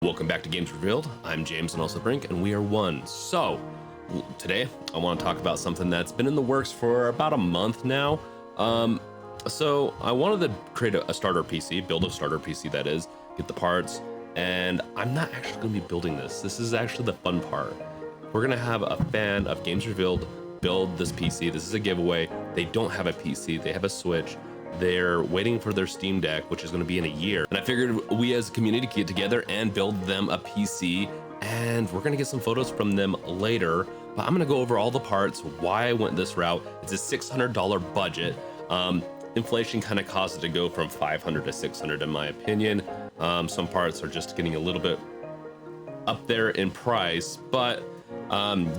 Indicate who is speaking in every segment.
Speaker 1: Welcome back to Games Revealed. I'm James and also Brink, and we are one. So today I want to talk about something that's been in the works for about a month now. So I wanted to create a starter PC, build a starter PC, that is, get the parts, and I'm not actually going to be building this. This is actually the fun part. We're going to have a fan of Games Revealed build this PC. This is a giveaway. They don't have a PC, they have a Switch. They're waiting for their Steam Deck, which is going to be in a year. And I figured we as a community could get together and build them a PC. And we're going to get some photos from them later. But I'm going to go over all the parts, why I went this route. It's a $600 budget. Inflation kind of caused it to go from 500 to 600 in my opinion. Some parts are just getting a little bit up there in price, but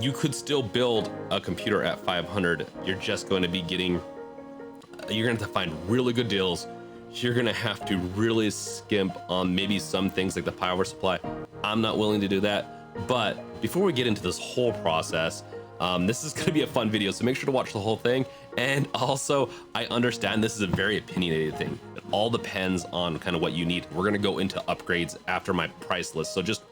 Speaker 1: you could still build a computer at 500. You're just going to be getting, you're going to have to find really good deals. You're going to have to really skimp on maybe some things like the power supply. I'm not willing to do that. But before we get into this whole process, this is going to be a fun video, so make sure to watch the whole thing. And also, I understand this is a very opinionated thing. It all depends on kind of what you need. We're going to go into upgrades after my price list, so just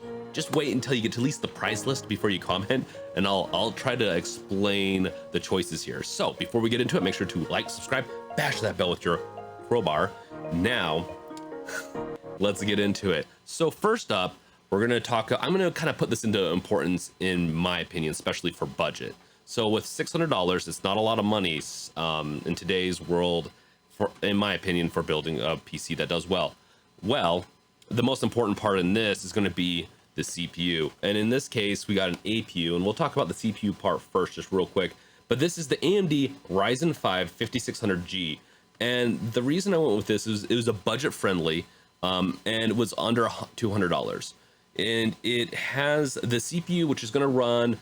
Speaker 1: wait until you get to at least the price list before you comment, and I'll try to explain the choices here. So before we get into it, make sure to like, subscribe, bash that bell with your crowbar. Now, let's get into it. So first up, we're going to talk, I'm going to kind of put this into importance in my opinion, especially for budget. So with $600, it's not a lot of money in today's world, in my opinion, for building a PC that does well. Well, the most important part in this is going to be the CPU. And in this case, we got an APU, and we'll talk about the CPU part first, just real quick. But this is the AMD Ryzen 5 5600G. And the reason I went with this is it was a budget friendly, and it was under $200. And it has the CPU, which is going to run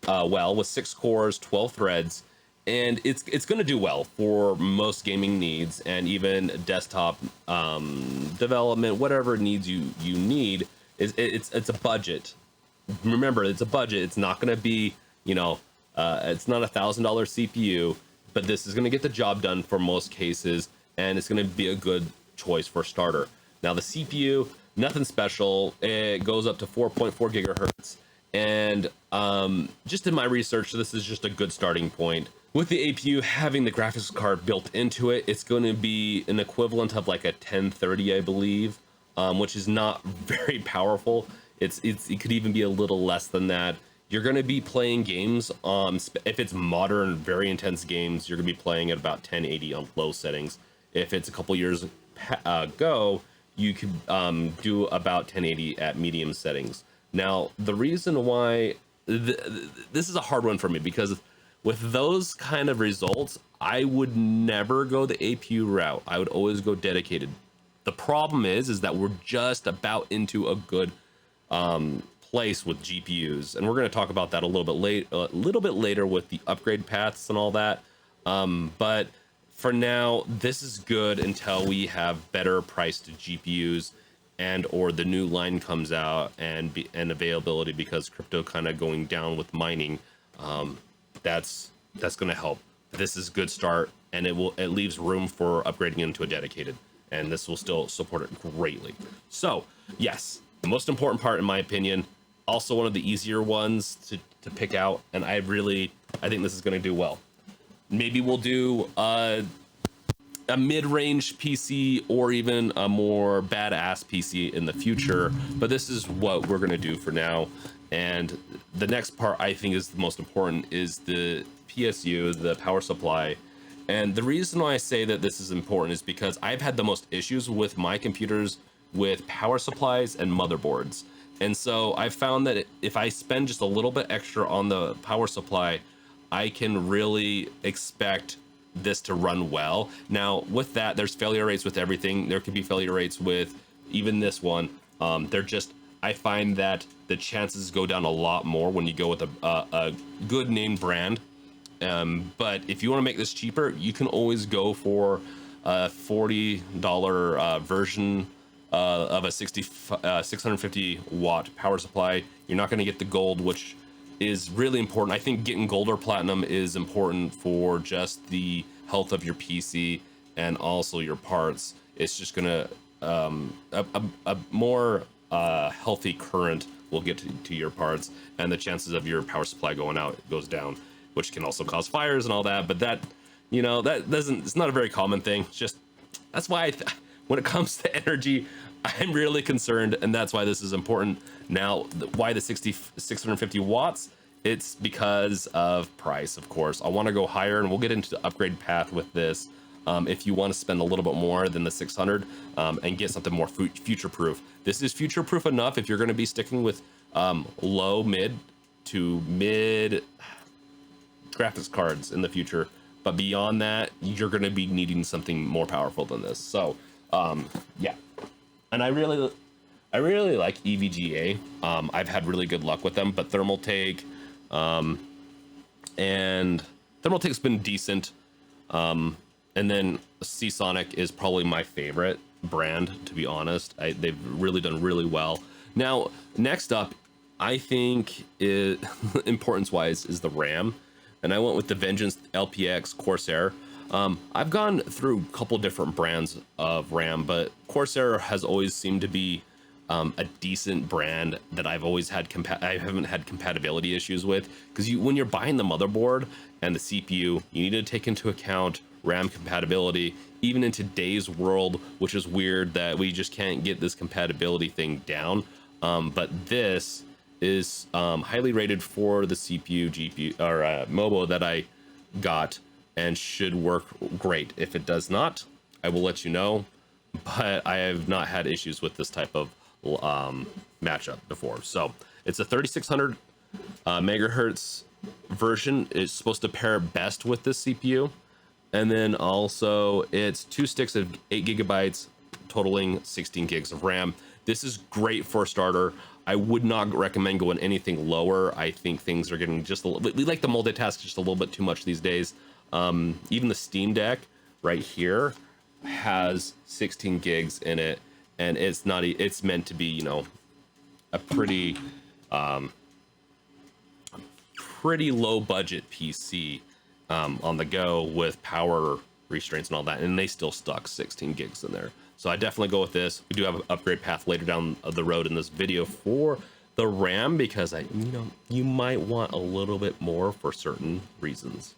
Speaker 1: well with 6 cores, 12 threads, and it's going to do well for most gaming needs and even desktop development, whatever needs you need. It's a budget. Remember, it's a budget. It's not going to be, you know, it's not $1,000 CPU, but this is going to get the job done for most cases, and it's going to be a good choice for a starter. Now the CPU, nothing special. It goes up to 4.4 gigahertz, and just in my research, this is just a good starting point. With the APU having the graphics card built into it, it's going to be an equivalent of like a 1030, I believe, which is not very powerful. It could even be a little less than that. You're going to be playing games, if it's modern, very intense games, you're going to be playing at about 1080 on low settings. If it's a couple years ago, you could do about 1080 at medium settings. Now, the reason why this is a hard one for me, because with those kind of results, I would never go the APU route. I would always go dedicated. The problem is that we're just about into a good place with GPUs, and we're going to talk about that a little bit later with the upgrade paths and all that. But for now, this is good until we have better priced GPUs and or the new line comes out and availability, because crypto kind of going down with mining. That's going to help. This is a good start, and it leaves room for upgrading into a dedicated, and this will still support it greatly. So yes, the most important part in my opinion, also one of the easier ones to pick out, and I think this is going to do well. Maybe we'll do a mid-range PC or even a more badass PC in the future, but this is what we're going to do for now. And the next part I think is the most important is the PSU, the power supply. And the reason why I say that this is important is because I've had the most issues with my computers with power supplies and motherboards. And so I found that if I spend just a little bit extra on the power supply, I can really expect this to run well. Now with that, there's failure rates with everything. There could be failure rates with even this one. I find that the chances go down a lot more when you go with a good name brand. But if you want to make this cheaper, you can always go for a $40 version of a 650 watt power supply. You're not going to get the gold, which is really important. I think getting gold or platinum is important for just the health of your PC and also your parts. It's just gonna a more healthy current will get to your parts, and the chances of your power supply going out goes down, which can also cause fires and all that. But that, you know, that doesn't, it's not a very common thing. It's just, that's why when it comes to energy, I'm really concerned, and that's why this is important. Now, why the 650 watts? It's because of price, of course. I want to go higher, and we'll get into the upgrade path with this. If you want to spend a little bit more than the 600 and get something more future-proof. This is future-proof enough if you're going to be sticking with low, mid to mid graphics cards in the future. But beyond that, you're going to be needing something more powerful than this. So, yeah. And I really like EVGA. I've had really good luck with them, but Thermaltake, and Thermaltake's been decent. And then Seasonic is probably my favorite brand, to be honest. They've really done really well. Now, next up, I think importance-wise is the RAM. And I went with the Vengeance LPX Corsair. I've gone through a couple different brands of RAM, but Corsair has always seemed to be a decent brand that I've always had I haven't had compatibility issues with, because when you're buying the motherboard and the CPU, you need to take into account RAM compatibility, even in today's world, which is weird that we just can't get this compatibility thing down. But this is highly rated for the CPU, GPU, or MOBO that I got, and should work great. If it does not, I will let you know, but I have not had issues with this type of matchup before. So it's a 3600 megahertz version. It's supposed to pair best with this CPU. And then also it's 2 sticks of 8 gigabytes, totaling 16 gigs of RAM. This is great for a starter. I would not recommend going anything lower. I think things are getting just a little, we like the multitask just a little bit too much these days. Even the Steam Deck right here has 16 gigs in it, and it's not, it's meant to be, you know, a pretty low budget PC on the go with power restraints and all that, and they still stuck 16 gigs in there. So I definitely go with this. We do have an upgrade path later down the road in this video for the RAM, because you might want a little bit more for certain reasons.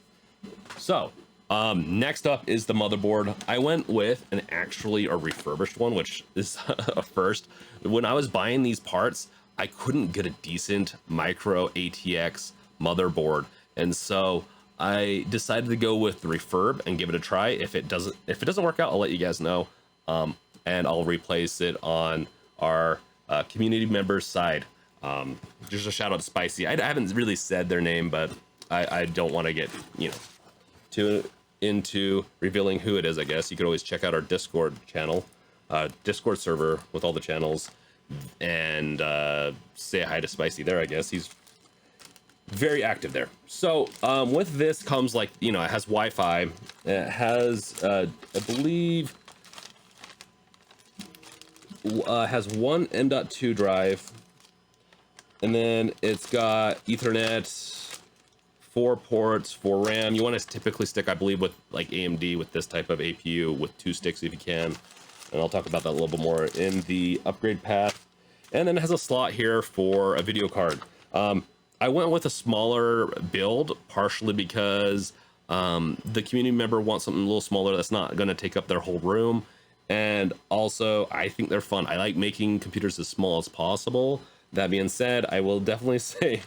Speaker 1: So next up is the motherboard. I went with actually a refurbished one, which is a first. When I was buying these parts, I couldn't get a decent micro ATX motherboard, and so I decided to go with the refurb and give it a try. If it doesn't work out, I'll let you guys know, and I'll replace it on our community members side. Just a shout out to Spicy. I haven't really said their name, but I don't want to get, you know, too into revealing who it is. I guess you could always check out our Discord channel, Discord server with all the channels, and say hi to Spicy there. I guess he's very active there. So with this comes, like, you know, it has Wi-Fi. It has I believe has one M.2 drive, and then it's got Ethernet, 4 ports, 4 RAM. You want to typically stick, I believe, with like AMD with this type of APU with 2 sticks if you can, and I'll talk about that a little bit more in the upgrade path. And then it has a slot here for a video card. I went with a smaller build, partially because the community member wants something a little smaller that's not going to take up their whole room, and also I think they're fun. I like making computers as small as possible. That being said, I will definitely say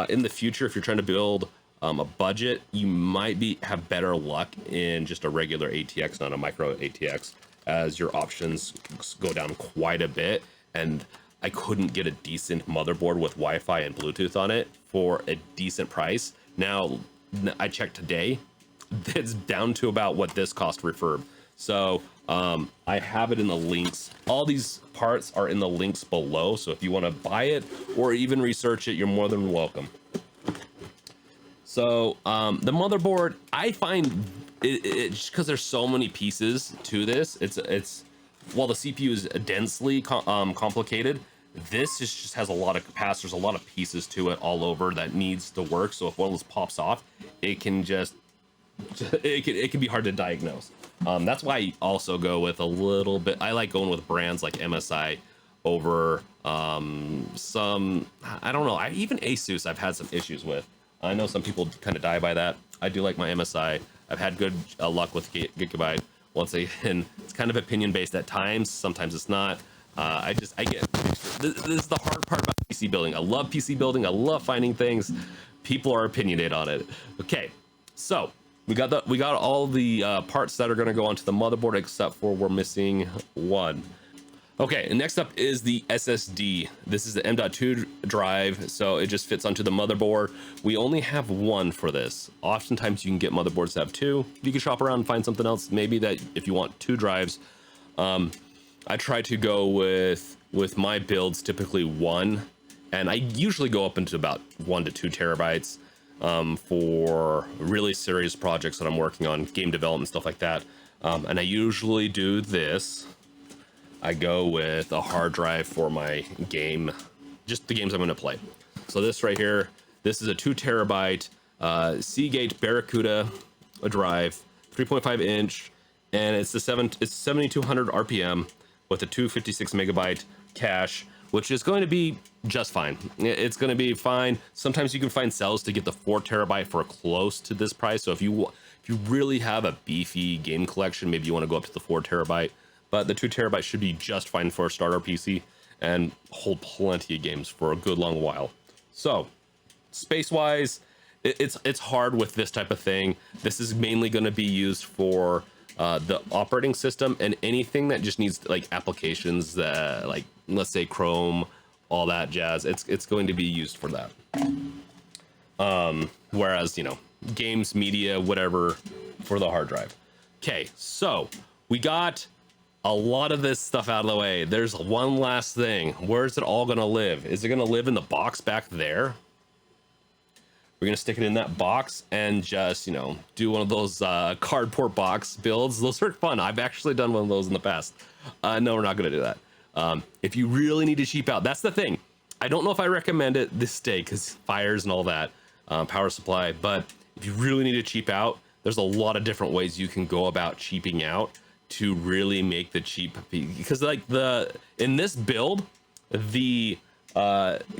Speaker 1: in the future, if you're trying to build a budget, you might have better luck in just a regular ATX, not a micro ATX, as your options go down quite a bit. And I couldn't get a decent motherboard with Wi-Fi and Bluetooth on it for a decent price. Now, I checked today, it's down to about what this cost refurb. So I have it in the links. All these parts are in the links below. So if you want to buy it or even research it, you're more than welcome. So the motherboard, I find it's because there's so many pieces to this. It's while the CPU is densely complicated, this just has a lot of capacitors, a lot of pieces to it all over that needs to work. So if one of those pops off, it can it can be hard to diagnose. That's why I also go with a little bit, I like going with brands like MSI over some, I don't know, even Asus I've had some issues with. I know some people kind of die by that. I do like my MSI. I've had good luck with Gigabyte. Once again, it's kind of opinion based at times. Sometimes it's not. I get this is the hard part about PC building. I love PC building. I love finding things. People are opinionated on it. Okay, so we got all the parts that are going to go onto the motherboard, except for we're missing one. Okay, and next up is the SSD. This is the M.2 drive, so it just fits onto the motherboard. We only have one for this. Oftentimes you can get motherboards that have two. You can shop around and find something else, maybe that if you want two drives. I try to go with my builds, typically one, and I usually go up into about 1 to 2 terabytes for really serious projects that I'm working on, game development, stuff like that. And I usually do this. I go with a hard drive for my game, just the games I'm going to play. So this right here, this is a 2 terabyte Seagate Barracuda drive, 3.5 inch, and it's 7200 RPM with a 256 megabyte cache, which is going to be just fine. It's going to be fine. Sometimes you can find sales to get the 4 terabyte for close to this price. So if you really have a beefy game collection, maybe you want to go up to the 4 terabyte. But the 2 terabyte should be just fine for a starter PC and hold plenty of games for a good long while. So space wise, it's hard with this type of thing. This is mainly going to be used for the operating system and anything that just needs like applications that, like, let's say Chrome, all that jazz. It's going to be used for that. Whereas, you know, games, media, whatever, for the hard drive. Okay, so we got a lot of this stuff out of the way. There's one last thing. Where's it all gonna live? Is it gonna live in the box back there? We're gonna stick it in that box and just, you know, do one of those cardboard box builds. Those are fun. I've actually done one of those in the past. No, we're not gonna do that. If you really need to cheap out, that's the thing. I don't know if I recommend it this day because fires and all that, power supply, but if you really need to cheap out, there's a lot of different ways you can go about cheaping out to really make the cheap, because like in this build, the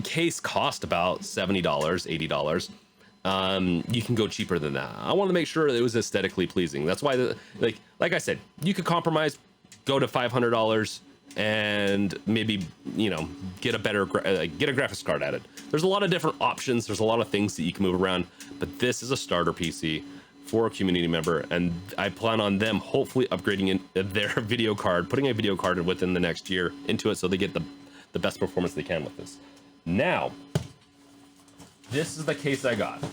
Speaker 1: case cost about $70, $80. You can go cheaper than that. I want to make sure that it was aesthetically pleasing. That's why, like I said, you could compromise, go to $500 and maybe, you know, get a better get a graphics card added. There's a lot of different options. There's a lot of things that you can move around, but this is a starter PC for a community member, and I plan on them hopefully upgrading in their video card, putting a video card within the next year into it so they get the best performance they can with this. Now, this is the case I got.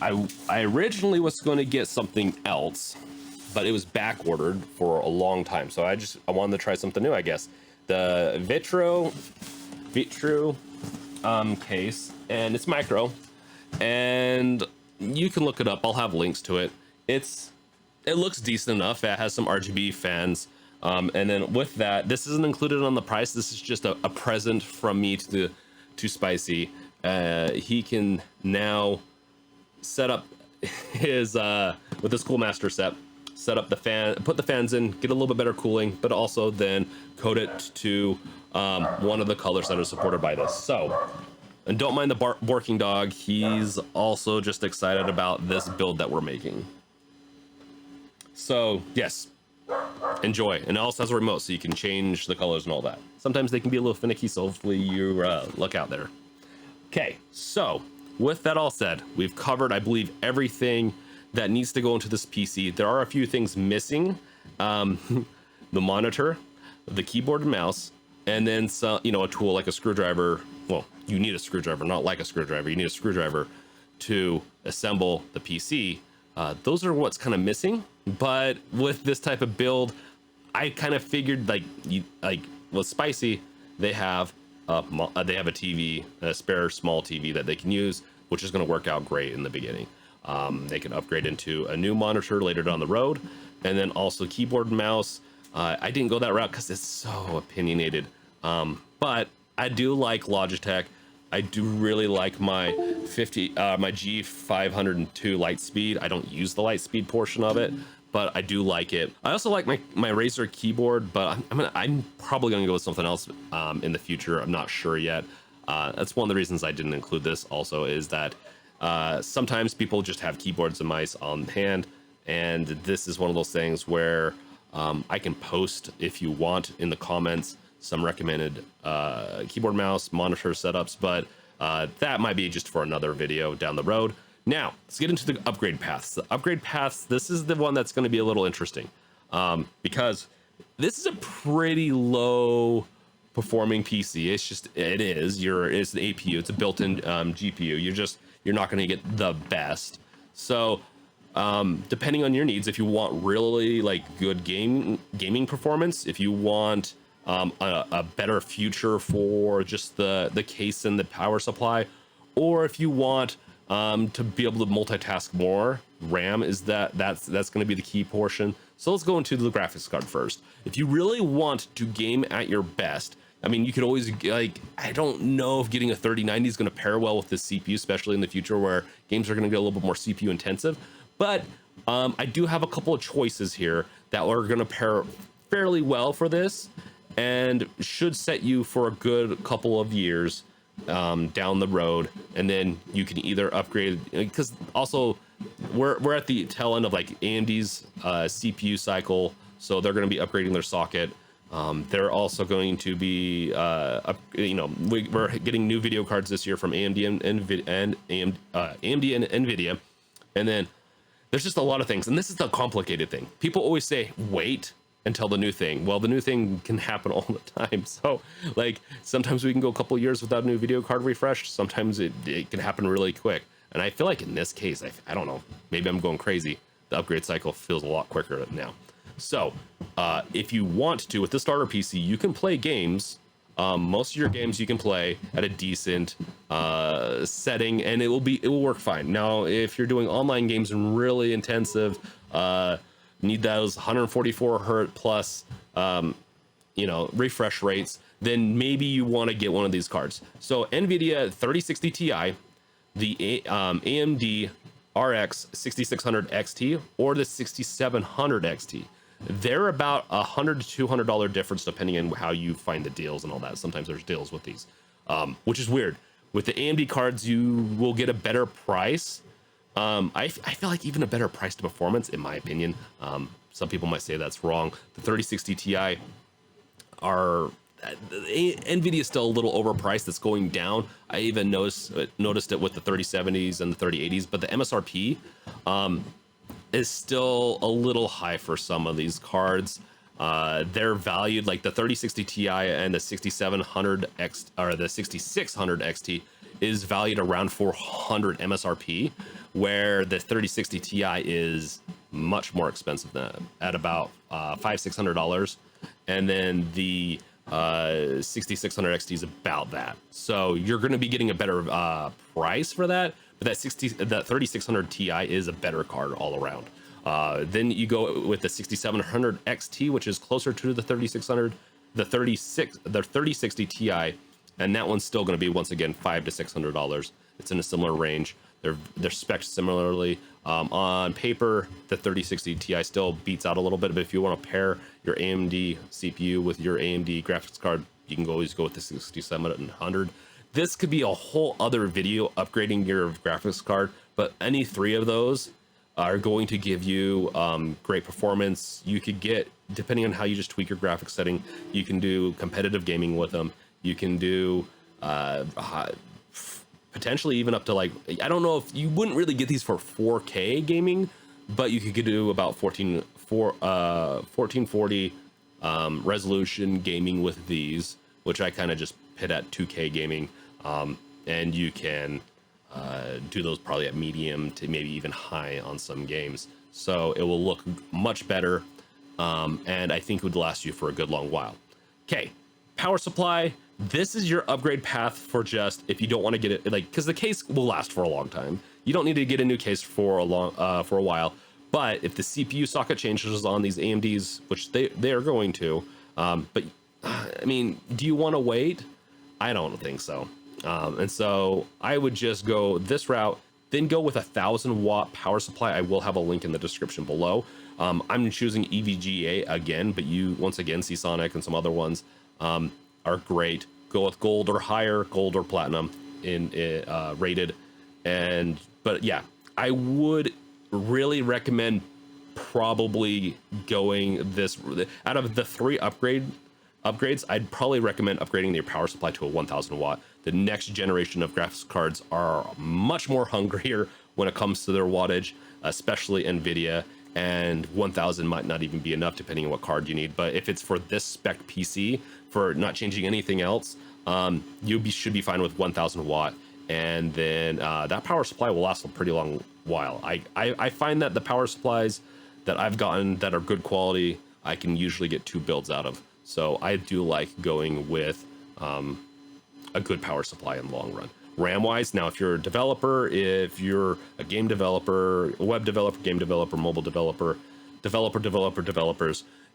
Speaker 1: I originally was going to get something else, but it was back ordered for a long time, so I wanted to try something new, I guess. The Vitro case, and it's micro, and you can look it up. I'll have links to it. It looks decent enough. It has some RGB fans, and then with that, this isn't included on the price. This is just a present from me to Spicy. He can now set up his with this Coolmaster set up the fan, put the fans in, get a little bit better cooling, but also then code it to one of the colors that are supported by this. So. And don't mind the barking dog. He's also just excited about this build that we're making. So yes, enjoy. And it also has a remote, so you can change the colors and all that. Sometimes they can be a little finicky, so hopefully you look out there. Okay, so with that all said, we've covered, I believe, everything that needs to go into this PC. There are a few things missing. The monitor, the keyboard and mouse, and then some, you know, a tool like a screwdriver. Well, you need a screwdriver, not like a screwdriver. You need a screwdriver to assemble the PC. Those are what's kind of missing. But with this type of build, I kind of figured like with Spicy, they have a TV, a spare small TV that they can use, which is going to work out great in the beginning. They can upgrade into a new monitor later down the road, and then also keyboard and mouse. I didn't go that route because it's so opinionated, but I do like Logitech. I do really like my my G502 Lightspeed. I don't use the Lightspeed portion of it, but I do like it. I also like my Razer keyboard, but I'm probably gonna go with something else in the future. I'm not sure yet. That's one of the reasons I didn't include this also, is that sometimes people just have keyboards and mice on hand, and this is one of those things where I can post, if you want, in the comments some recommended keyboard, mouse, monitor setups, but that might be just for another video down the road. Now, let's get into the upgrade paths. The upgrade paths, this is the one that's going to be a little interesting because this is a pretty low performing PC. It's an APU, it's a built-in GPU. You're not going to get the best. So depending on your needs, if you want really like good gaming performance, if you want a better future for just the case and the power supply, or if you want to be able to multitask more, RAM is that's going to be the key portion. So let's go into the graphics card first. If you really want to game at your best, I mean, you could always, like, I don't know if getting a 3090 is going to pair well with this CPU, especially in the future where games are going to get a little bit more CPU intensive. But I do have a couple of choices here that are going to pair fairly well for this and should set you for a good couple of years down the road. And then you can either upgrade, because also we're at the tail end of like AMD's CPU cycle, so they're going to be upgrading their socket. They're also going to be we're getting new video cards this year from AMD and Nvidia, and then there's just a lot of things, and this is the complicated thing. People always say wait until the new thing. Well, the new thing can happen all the time. So like sometimes we can go a couple years without a new video card refresh. Sometimes it can happen really quick. And I feel like in this case, I don't know, maybe I'm going crazy. The upgrade cycle feels a lot quicker now. So if you want to, with the starter PC, you can play games. Most of your games you can play at a decent setting, and it will work fine. Now, if you're doing online games and really intensive, need those 144 hertz plus refresh rates, then maybe you want to get one of these cards. So Nvidia 3060 Ti, the AMD RX 6600 XT, or the 6700 XT. They're about $100 to $200 difference depending on how you find the deals and all that. Sometimes there's deals with these, which is weird. With the AMD cards, you will get a better price. I feel like even a better price to performance, in my opinion. Some people might say that's wrong. The 3060 Ti are Nvidia is still a little overpriced. It's going down. I even noticed it with the 3070s and the 3080s, but the MSRP is still a little high for some of these cards. They're valued, like the 3060 Ti and the 6700 X or the 6600 XT is valued around 400 MSRP, where the 3060 Ti is much more expensive than at about $500-600, and then the 6600 XT is about that. So you're going to be getting a better price for that. But that 3600 Ti is a better card all around. Then you go with the 6700 XT, which is closer to the 3600, the 3060 Ti, and that one's still going to be once again $500 to $600. It's in a similar range. They're spec'd similarly. On paper, the 3060 Ti still beats out a little bit, but if you want to pair your AMD CPU with your AMD graphics card, you can always go with the 6700. This could be a whole other video upgrading your graphics card, but any three of those are going to give you great performance. You could get, depending on how you just tweak your graphics setting, you can do competitive gaming with them. You can do potentially even up to, like, I don't know if you wouldn't really get these for 4K gaming, but you could do about 1440 resolution gaming with these, which I kind of just pit at 2K gaming. And you can do those probably at medium to maybe even high on some games. So it will look much better, and I think it would last you for a good long while. Okay, power supply. This is your upgrade path for just if you don't want to get it, like, because the case will last for a long time. You don't need to get a new case for a while. But if the CPU socket changes on these AMDs, which they are going to, but I mean, do you want to wait? I don't think so. And so I would just go this route, then go with 1,000-watt power supply. I will have a link in the description below. I'm choosing EVGA again, but you, once again, Seasonic and some other ones are great. Go with gold or higher, gold or platinum in rated. But yeah, I would really recommend probably going this, out of the 3 upgrades, I'd probably recommend upgrading your power supply to a 1,000 watt. The next generation of graphics cards are much more hungrier when it comes to their wattage, especially NVIDIA, and 1,000 might not even be enough depending on what card you need. But if it's for this spec PC, for not changing anything else, should be fine with 1,000 watt. And then that power supply will last a pretty long while. I find that the power supplies that I've gotten that are good quality, I can usually get 2 builds out of. So I do like going with a good power supply in the long run. RAM wise, now if you're a developer, if you're a game developer, a web developer, game developer, mobile developers,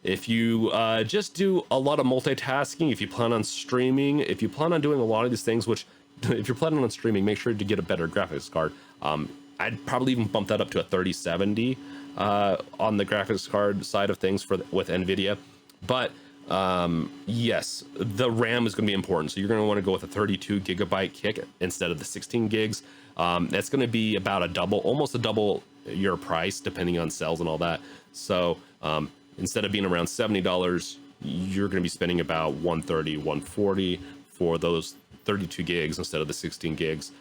Speaker 1: if you just do a lot of multitasking, if you plan on streaming, if you plan on doing a lot of these things, which if you're planning on streaming, make sure to get a better graphics card. I'd probably even bump that up to a 3070 on the graphics card side of things with NVIDIA. But yes, the RAM is going to be important. So you're going to want to go with a 32 gigabyte kit instead of the 16 gigs. That's going to be about almost a double your price, depending on sales and all that. So instead of being around $70, you're going to be spending about $130, $140 for those 32 gigs instead of the 16 gigs.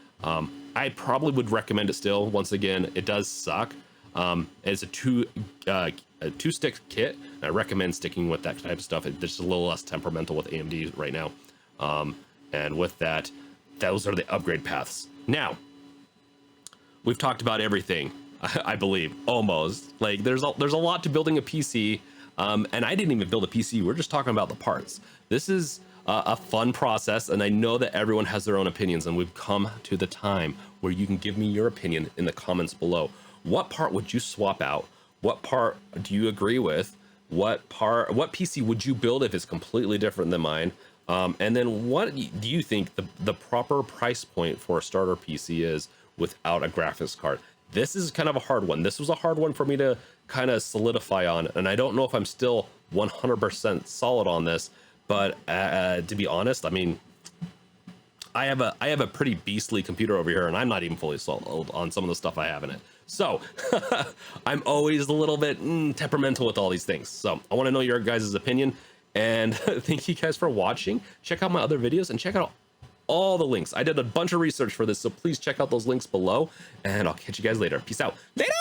Speaker 1: I probably would recommend it still. Once again, it does suck. It's a two-stick kit. I recommend sticking with that type of stuff. It's just a little less temperamental with AMD right now. And with that, those are the upgrade paths. Now, we've talked about everything, I believe, almost. Like, there's a lot to building a PC. And I didn't even build a PC. We're just talking about the parts. This is a fun process, and I know that everyone has their own opinions, and we've come to the time where you can give me your opinion in the comments below. What part would you swap out? What part do you agree with? What PC would you build if it's completely different than mine? And then what do you think the proper price point for a starter PC is without a graphics card? This is kind of a hard one. This was a hard one for me to kind of solidify on, and I don't know if I'm still 100% solid on this, but to be honest, I mean, I have a pretty beastly computer over here, and I'm not even fully sold on some of the stuff I have in it. So I'm always a little bit temperamental with all these things. So I want to know your guys' opinion, and thank you guys for watching. Check out my other videos and check out all the links. I did a bunch of research for this, so please check out those links below, and I'll catch you guys later. Peace out. Later!